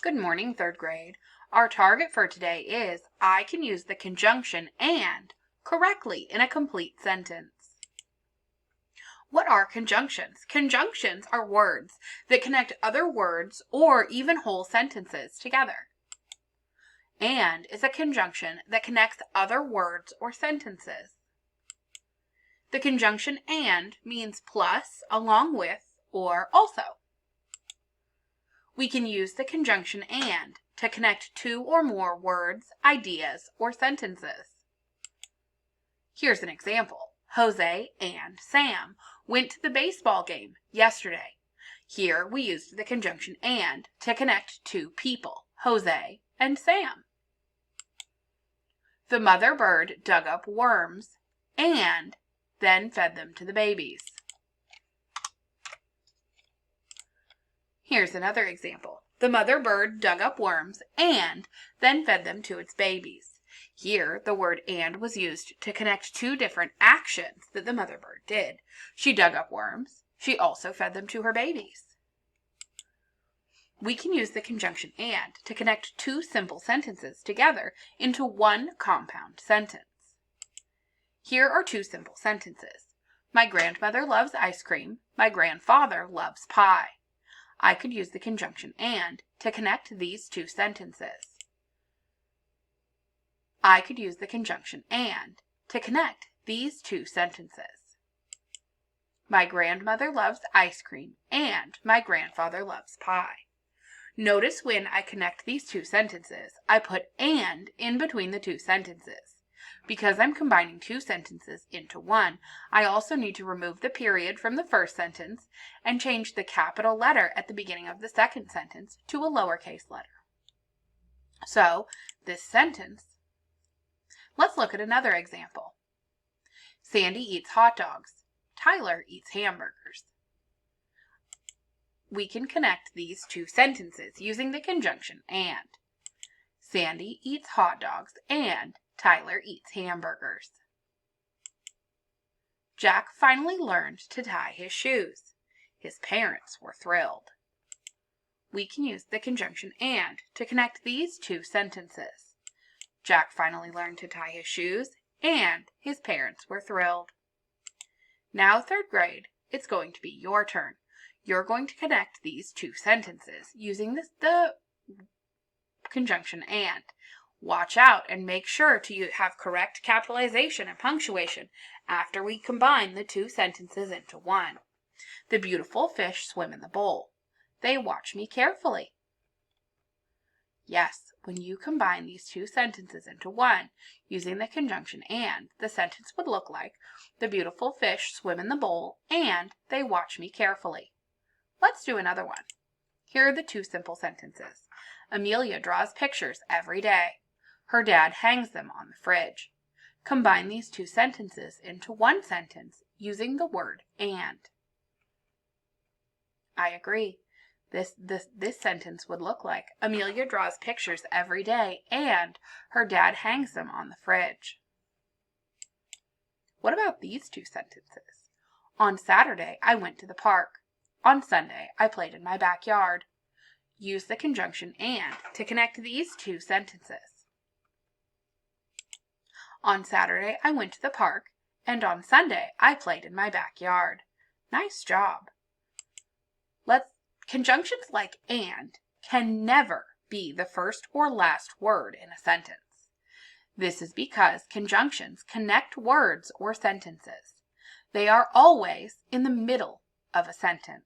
Good morning, third grade. Our target for today is I can use the conjunction and correctly in a complete sentence. What are conjunctions? Conjunctions are words that connect other words or even whole sentences together. And is a conjunction that connects other words or sentences. The conjunction and means plus, along with, or also. We can use the conjunction and to connect two or more words, ideas, or sentences. Here's an example. Jose and Sam went to the baseball game yesterday. Here we used the conjunction and to connect two people, Jose and Sam. The mother bird dug up worms and then fed them to the babies. Here's another example. The mother bird dug up worms and then fed them to its babies. Here, the word and was used to connect two different actions that the mother bird did. She dug up worms. She also fed them to her babies. We can use the conjunction and to connect two simple sentences together into one compound sentence. Here are two simple sentences. My grandmother loves ice cream. My grandfather loves pie. I could use the conjunction and to connect these two sentences. I could use the conjunction and to connect these two sentences. My grandmother loves ice cream and my grandfather loves pie. Notice when I connect these two sentences, I put and in between the two sentences. Because I'm combining two sentences into one, I also need to remove the period from the first sentence and change the capital letter at the beginning of the second sentence to a lowercase letter. So, this sentence, let's look at another example. Sandy eats hot dogs. Tyler eats hamburgers. We can connect these two sentences using the conjunction and. Sandy eats hot dogs and Tyler eats hamburgers. Jack finally learned to tie his shoes. His parents were thrilled. We can use the conjunction and to connect these two sentences. Jack finally learned to tie his shoes and his parents were thrilled. Now, third grade, it's going to be your turn. You're going to connect these two sentences using the conjunction and. Watch out and make sure to have correct capitalization and punctuation after we combine the two sentences into one. The beautiful fish swim in the bowl. They watch me carefully. Yes, when you combine these two sentences into one using the conjunction and, the sentence would look like, the beautiful fish swim in the bowl and they watch me carefully. Let's do another one. Here are the two simple sentences. Amelia draws pictures every day. Her dad hangs them on the fridge. Combine these two sentences into one sentence using the word and. I agree. This sentence would look like Amelia draws pictures every day and her dad hangs them on the fridge. What about these two sentences? On Saturday, I went to the park. On Sunday, I played in my backyard. Use the conjunction and to connect these two sentences. On Saturday, I went to the park, and on Sunday, I played in my backyard. Nice job. Conjunctions like and can never be the first or last word in a sentence. This is because conjunctions connect words or sentences. They are always in the middle of a sentence.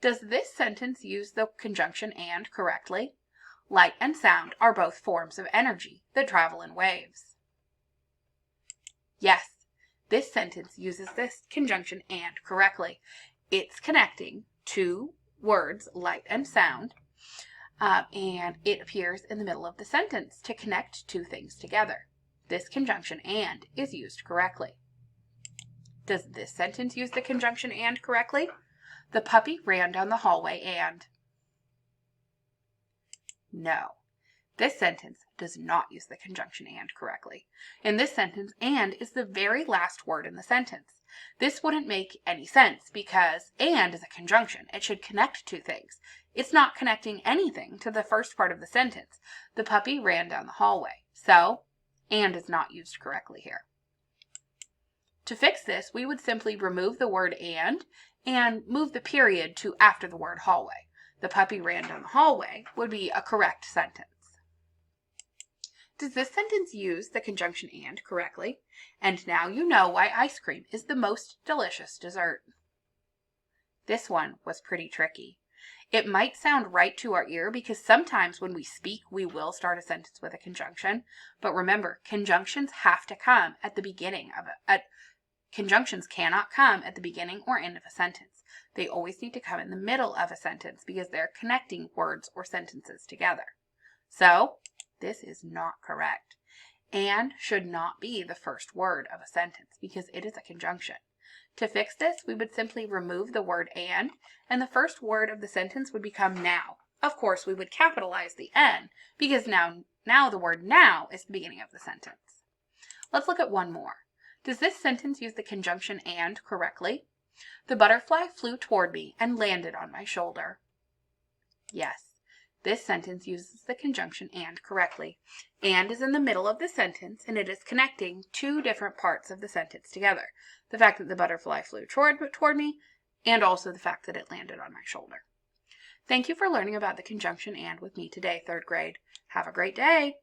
Does this sentence use the conjunction and correctly? Light and sound are both forms of energy that travel in waves. Yes, this sentence uses this conjunction and correctly. It's connecting two words, light and sound, and it appears in the middle of the sentence to connect two things together. This conjunction and is used correctly. Does this sentence use the conjunction and correctly? The puppy ran down the hallway and. No, this sentence does not use the conjunction and correctly. In this sentence, and is the very last word in the sentence. This wouldn't make any sense because and is a conjunction. It should connect two things. it's not connecting anything to the first part of the sentence. The puppy ran down the hallway. So, and is not used correctly here. To fix this, we would simply remove the word and move the period to after the word hallway. The puppy ran down the hallway would be a correct sentence. Does this sentence use the conjunction and correctly? And now you know why ice cream is the most delicious dessert. This one was pretty tricky. It might sound right to our ear because sometimes when we speak, we will start a sentence with a conjunction. But remember, conjunctions have to come at the beginning of it. Conjunctions cannot come at the beginning or end of a sentence. They always need to come in the middle of a sentence because they're connecting words or sentences together. So, this is not correct. And should not be the first word of a sentence because it is a conjunction. To fix this, we would simply remove the word and the first word of the sentence would become now. Of course, we would capitalize the N because now the word now is the beginning of the sentence. Let's look at one more. Does this sentence use the conjunction and correctly? The butterfly flew toward me and landed on my shoulder. Yes, this sentence uses the conjunction and correctly. And is in the middle of the sentence and it is connecting two different parts of the sentence together. The fact that the butterfly flew toward me and also the fact that it landed on my shoulder. Thank you for learning about the conjunction and with me today, 3rd grade. Have a great day.